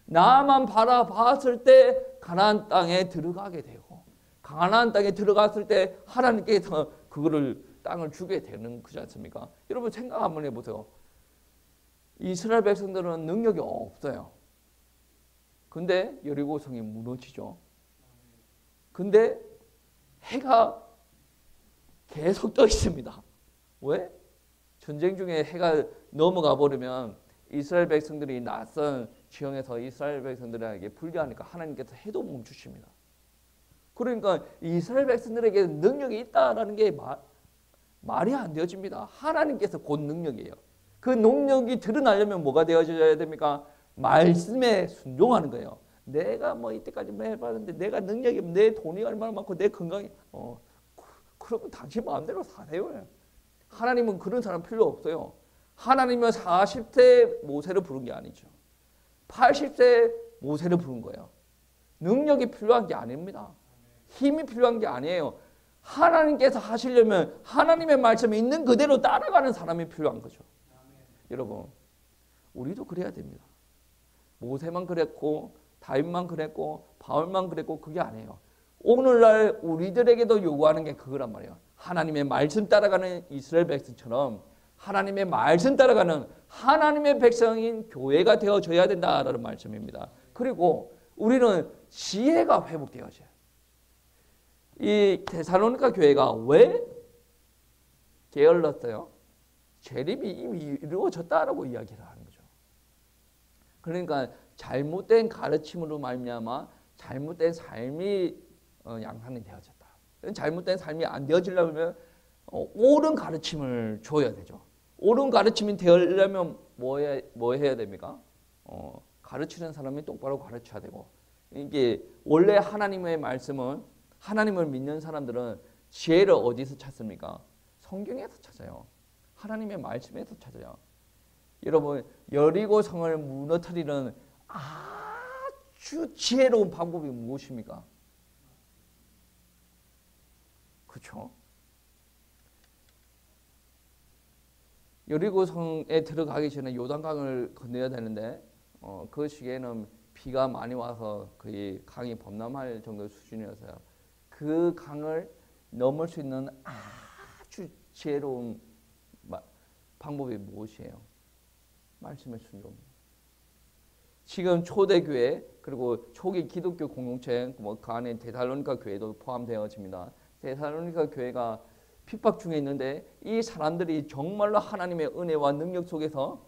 나만 바라봤을 때 가나안 땅에 들어가게 되고 가나안 땅에 들어갔을 때 하나님께서 그거를 땅을 주게 되는 거지 않습니까? 여러분 생각 한번 해보세요. 이스라엘 백성들은 능력이 없어요. 근데 여리고성이 무너지죠. 근데 해가 계속 떠 있습니다. 왜? 전쟁 중에 해가 넘어가 버리면 이스라엘 백성들이 낯선 지형에서 이스라엘 백성들에게 불리하니까 하나님께서 해도 멈추십니다. 그러니까 이스라엘 백성들에게 능력이 있다라는 게 말이 안 되어집니다. 하나님께서 곧 능력이에요. 그 능력이 드러나려면 뭐가 되어져야 됩니까? 말씀에 순종하는 거예요. 내가 뭐 이때까지 해봤는데 내가 능력이 내 돈이 얼마나 많고 내 건강이 그러면 당신 마음대로 사세요. 하나님은 그런 사람 필요 없어요. 하나님은 40세 모세를 부른 게 아니죠. 80세 모세를 부른 거예요. 능력이 필요한 게 아닙니다. 힘이 필요한 게 아니에요. 하나님께서 하시려면 하나님의 말씀이 있는 그대로 따라가는 사람이 필요한 거죠. 여러분, 우리도 그래야 됩니다. 모세만 그랬고 다윗만 그랬고 바울만 그랬고 그게 아니에요. 오늘날 우리들에게도 요구하는 게 그거란 말이에요. 하나님의 말씀 따라가는 이스라엘 백성처럼 하나님의 말씀 따라가는 하나님의 백성인 교회가 되어줘야 된다라는 말씀입니다. 그리고 우리는 지혜가 회복되어져요. 이 데살로니가 교회가 왜 게을렀어요? 재림이 이미 이루어졌다라고 이야기를 하는 거죠. 그러니까 잘못된 가르침으로 말미암아 잘못된 삶이 양산이 되어졌다. 잘못된 삶이 안 되어지려면 옳은 가르침을 줘야 되죠. 옳은 가르침이 되려면 뭐 해야 됩니까? 가르치는 사람이 똑바로 가르쳐야 되고, 이게 원래 하나님의 말씀은 하나님을 믿는 사람들은 지혜를 어디서 찾습니까? 성경에서 찾아요. 하나님의 말씀에서 찾아요. 여러분, 여리고 성을 무너뜨리는 아주 지혜로운 방법이 무엇입니까? 그렇죠? 여리고 성에 들어가기 전에 요단강을 건너야 되는데 그 시기에는 비가 많이 와서 거의 강이 범람할 정도의 수준이었어요. 그 강을 넘을 수 있는 아주 지혜로운 방법이 무엇이에요? 말씀의 순종입니다. 지금 초대교회 그리고 초기 기독교 공동체 그 안에 데살로니가 교회도 포함되어집니다. 데살로니가 교회가 핍박 중에 있는데 이 사람들이 정말로 하나님의 은혜와 능력 속에서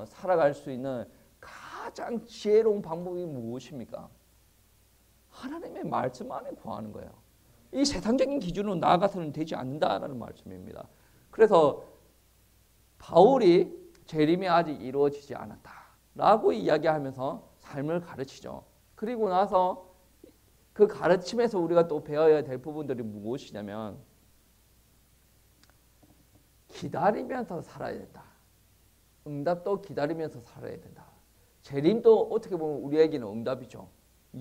살아갈 수 있는 가장 지혜로운 방법이 무엇입니까? 하나님의 말씀 안에 구하는 거예요. 이 세상적인 기준으로 나아가서는 되지 않는다라는 말씀입니다. 그래서 바울이 재림이 아직 이루어지지 않았다라고 이야기하면서 삶을 가르치죠. 그리고 나서 그 가르침에서 우리가 또 배워야 될 부분들이 무엇이냐면 기다리면서 살아야 된다. 응답도 기다리면서 살아야 된다. 재림도 어떻게 보면 우리에게는 응답이죠.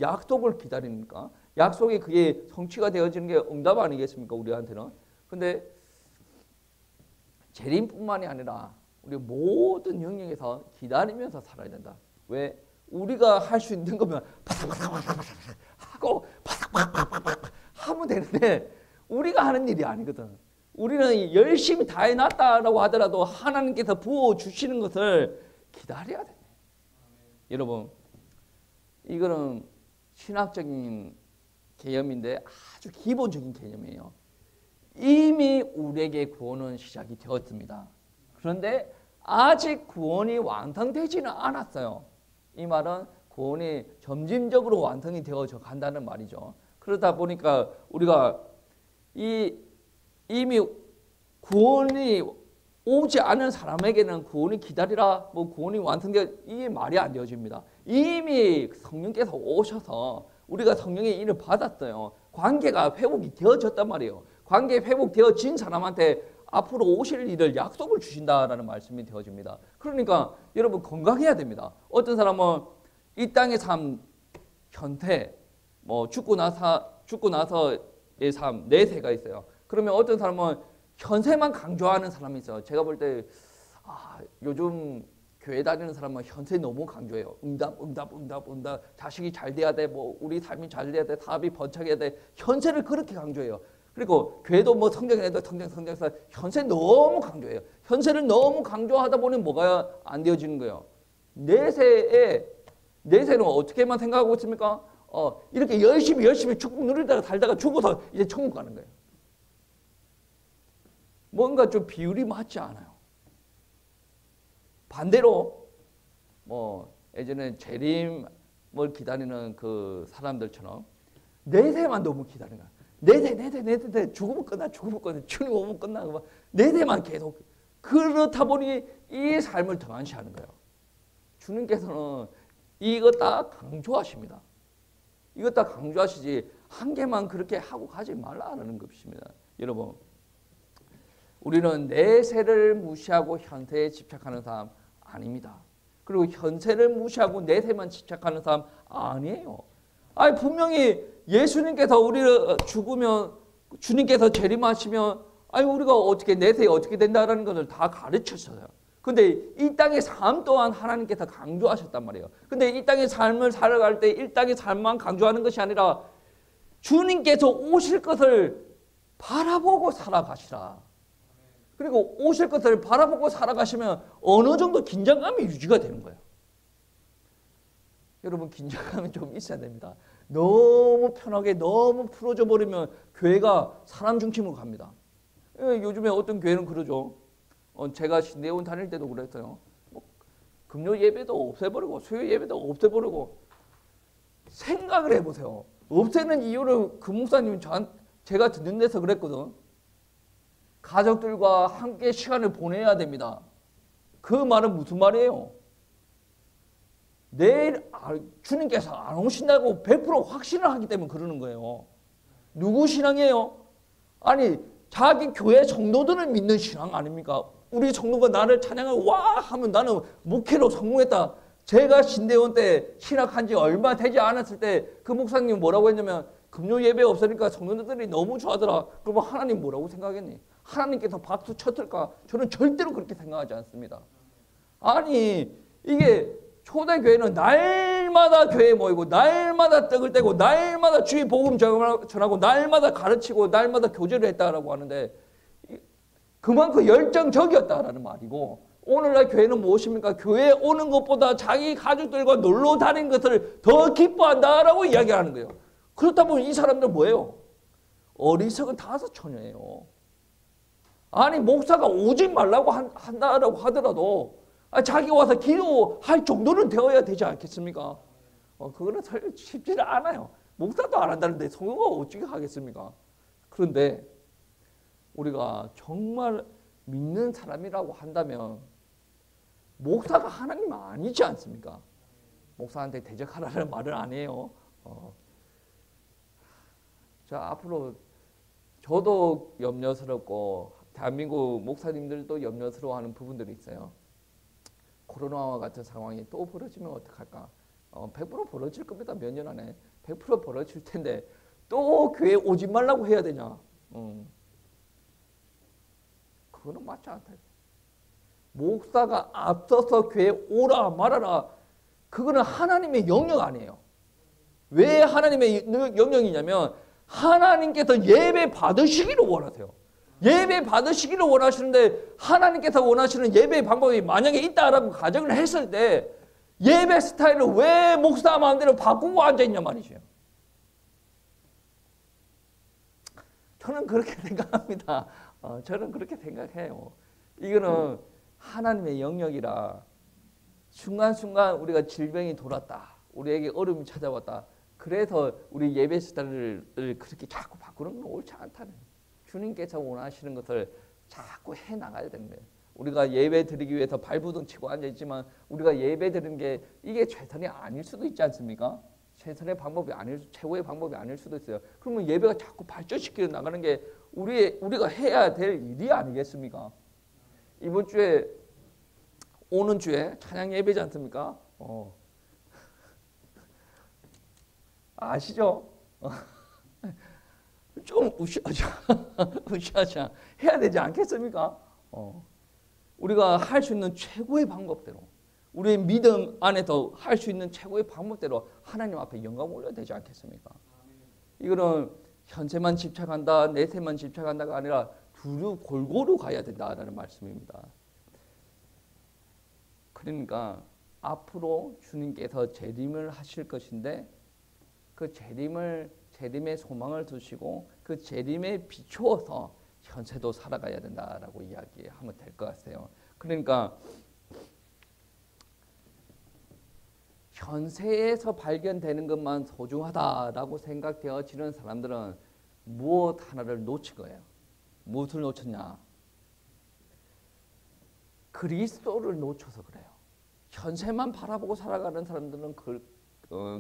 약속을 기다리니까 약속이 그게 성취가 되어지는 게 응답 아니겠습니까? 우리한테는. 근데 재림뿐만이 아니라 우리 모든 영역에서 기다리면서 살아야 된다. 왜? 우리가 할 수 있는 거면 바삭바삭바삭 하고 바삭바삭바삭 하면 되는데 우리가 하는 일이 아니거든. 우리는 열심히 다 해놨다라고 하더라도 하나님께서 부어주시는 것을 기다려야 돼. 여러분, 이거는 신학적인 개념인데 아주 기본적인 개념이에요. 이미 우리에게 구원은 시작이 되었습니다. 그런데 아직 구원이 완성되지는 않았어요. 이 말은 구원이 점진적으로 완성이 되어져 간다는 말이죠. 그러다 보니까 우리가 이미 구원이 오지 않은 사람에게는 구원이 기다리라, 뭐 구원이 완성되어, 이게 말이 안 되어집니다. 이미 성령께서 오셔서 우리가 성령의 일을 받았어요. 관계가 회복이 되어졌단 말이에요. 관계 회복되어진 사람한테 앞으로 오실 일을 약속을 주신다라는 말씀이 되어집니다. 그러니까 여러분 건강해야 됩니다. 어떤 사람은 이 땅의 삶, 현태, 뭐 죽고 나서의 삶, 내세가 있어요. 그러면 어떤 사람은 현세만 강조하는 사람이 있어요. 제가 볼 때 요즘 교회 다니는 사람은 현세 너무 강조해요. 응답. 자식이 잘 돼야 돼. 뭐 우리 삶이 잘 돼야 돼. 사업이 번창해야 돼. 현세를 그렇게 강조해요. 그리고 교회도 뭐 성장해도 성장해서 현세 너무 강조해요. 현세를 너무 강조하다 보니 뭐가 안 되어지는 거예요. 내세는 어떻게만 생각하고 있습니까? 이렇게 열심히 축복 누리다가 살다가 죽어서 이제 천국 가는 거예요. 뭔가 좀 비율이 맞지 않아요. 반대로 뭐 예전에 재림을 기다리는 그 사람들처럼 내세만 너무 기다리는 거야. 내세 죽으면 끝나 주님 오면 끝나. 내세만 계속. 그렇다 보니 이 삶을 등한시하는 거예요. 주님께서는 이거 다 강조하십니다. 이거 다 강조하시지 한 개만 그렇게 하고 가지 말라는 것입니다. 여러분, 우리는 내세를 무시하고 현세에 집착하는 사람 아닙니다. 그리고 현세를 무시하고 내세만 집착하는 사람 아니에요. 분명히 예수님께서 우리를 죽으면, 주님께서 재림하시면 우리가 어떻게 내세에 어떻게 된다는 것을 다 가르쳤어요. 근데 이 땅의 삶 또한 하나님께서 강조하셨단 말이에요. 근데 이 땅의 삶을 살아갈 때 이 땅의 삶만 강조하는 것이 아니라 주님께서 오실 것을 바라보고 살아가시라. 그리고 오실 것을 바라보고 살아가시면 어느 정도 긴장감이 유지가 되는 거예요. 여러분, 긴장감이 좀 있어야 됩니다. 너무 편하게 너무 풀어져 버리면 교회가 사람 중심으로 갑니다. 요즘에 어떤 교회는 그러죠. 제가 신대원 다닐 때도 그랬어요. 금요 예배도 없애버리고 수요 예배도 없애버리고. 생각을 해보세요. 없애는 이유를 그 목사님이 제가 듣는 데서 그랬거든. 가족들과 함께 시간을 보내야 됩니다. 그 말은 무슨 말이에요? 내일 주님께서 안 오신다고 100% 확신을 하기 때문에 그러는 거예요. 누구 신앙이에요? 자기 교회 성도들을 믿는 신앙 아닙니까? 우리 성도가 나를 찬양을 와 하면 나는 목회로 성공했다. 제가 신대원 때 신학한 지 얼마 되지 않았을 때 그 목사님이 뭐라고 했냐면 금요 예배 없으니까 성도들이 너무 좋아하더라. 그러면 하나님 뭐라고 생각했니? 하나님께서 박수 쳤을까? 저는 절대로 그렇게 생각하지 않습니다. 이게 초대교회는 날마다 교회에 모이고 날마다 떡을 떼고 날마다 주의 복음 전하고 날마다 가르치고 날마다 교제를 했다라고 하는데 그만큼 열정적이었다라는 말이고, 오늘날 교회는 무엇입니까? 교회에 오는 것보다 자기 가족들과 놀러 다니는 것을 더 기뻐한다라고 이야기하는 거예요. 그렇다면 이 사람들 뭐예요? 어리석은 다섯 처녀예요. 목사가 오지 말라고 한다라고 하더라도 자기가 와서 기도할 정도는 되어야 되지 않겠습니까? 그거는 쉽지는 않아요. 목사도 안 한다는데 성도가 어떻게 하겠습니까? 그런데 우리가 정말 믿는 사람이라고 한다면 목사가 하나님 아니지 않습니까? 목사한테 대적하라는 말은 아니에요. 자, 앞으로 저도 염려스럽고 대한민국 목사님들도 염려스러워하는 부분들이 있어요. 코로나와 같은 상황이 또 벌어지면 어떡할까? 100% 벌어질 겁니다. 몇 년 안에 100% 벌어질 텐데 또 교회 오지 말라고 해야 되냐? 그거는 맞지 않다. 목사가 앞서서 교회 오라 말아라, 그거는 하나님의 영역 아니에요. 왜 하나님의 영역이냐면 하나님께서 예배 받으시기를 원하세요. 예배 받으시기를 원하시는데 하나님께서 원하시는 예배 방법이 만약에 있다라고 가정을 했을 때 예배 스타일을 왜 목사 마음대로 바꾸고 앉아있냐 말이죠. 저는 그렇게 생각합니다. 저는 그렇게 생각해요. 이거는 하나님의 영역이라 순간순간 우리가 질병이 돌았다. 우리에게 어려움이 찾아왔다. 그래서 우리 예배 스타일을 그렇게 자꾸 바꾸는 건 옳지 않다는 거예요. 주님께서 원하시는 것을 자꾸 해나가야 되는 거예요. 우리가 예배 드리기 위해서 발부둥 치고 앉아있지만 우리가 예배 드리는 게 이게 최선이 아닐 수도 있지 않습니까? 최선의 방법이 최고의 방법이 아닐 수도 있어요. 그러면 예배가 자꾸 발전시켜 나가는 게 우리가 해야 될 일이 아니겠습니까? 이번 주에 오는 주에 찬양 예배지 않습니까? 아시죠? 좀 으쌰으쌰 해야 되지 않겠습니까? 우리가 할 수 있는 최고의 방법대로 우리의 믿음 안에서 할 수 있는 최고의 방법대로 하나님 앞에 영광 올려야 되지 않겠습니까? 이거는 현세만 집착한다, 내세만 집착한다가 아니라 두루 골고루 가야 된다라는 말씀입니다. 그러니까 앞으로 주님께서 재림을 하실 것인데 그 재림의 소망을 두시고 그 재림에 비추어서 현세도 살아가야 된다라고 이야기하면 될 것 같아요. 그러니까 현세에서 발견되는 것만 소중하다라고 생각되어지는 사람들은 무엇 하나를 놓친 거예요. 무엇을 놓쳤냐? 그리스도를 놓쳐서 그래요. 현세만 바라보고 살아가는 사람들은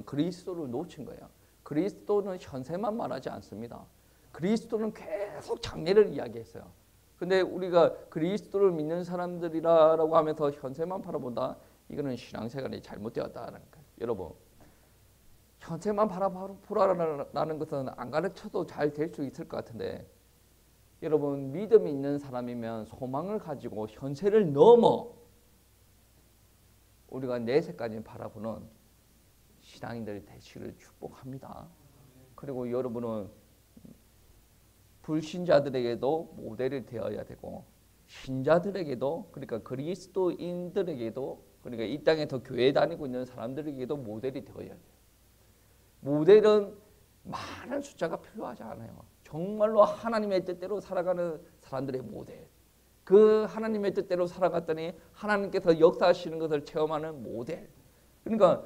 그리스도를 놓친 거예요. 그리스도는 현세만 말하지 않습니다. 그리스도는 계속 장래를 이야기했어요. 근데 우리가 그리스도를 믿는 사람들이라고 하면서 현세만 바라본다? 이거는 신앙생활이 잘못되었다는 거예요. 여러분, 현세만 바라보라는 것은 안 가르쳐도 잘 될 수 있을 것 같은데 여러분 믿음이 있는 사람이면 소망을 가지고 현세를 넘어 우리가 내세까지 바라보는 신앙인들이 되시기를 축복합니다. 그리고 여러분은 불신자들에게도 모델이 되어야 되고 신자들에게도 그러니까 그리스도인들에게도 그러니까 이 땅에서 교회 다니고 있는 사람들에게도 모델이 되어야 돼요. 모델은 많은 숫자가 필요하지 않아요. 정말로 하나님의 뜻대로 살아가는 사람들의 모델. 그 하나님의 뜻대로 살아갔더니 하나님께서 역사하시는 것을 체험하는 모델. 그러니까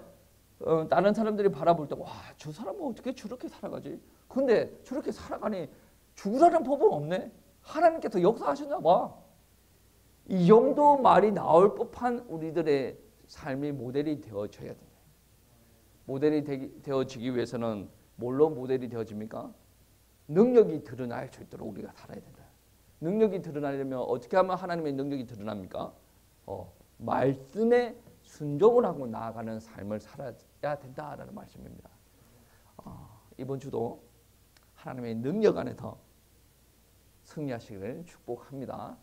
다른 사람들이 바라볼 때 와, 저 사람은 어떻게 저렇게 살아가지? 근데 저렇게 살아가니 죽으라는 법은 없네. 하나님께서 역사하셨나 봐. 이 정도 말이 나올 법한 우리들의 삶이 모델이 되어져야 돼요. 모델이 되어지기 위해서는 뭘로 모델이 되어집니까? 능력이 드러날 수 있도록 우리가 살아야 된다. 능력이 드러나려면 어떻게 하면 하나님의 능력이 드러납니까? 말씀에 순종을 하고 나아가는 삶을 살아야 된다라는 말씀입니다. 이번 주도 하나님의 능력 안에서 승리하시기를 축복합니다.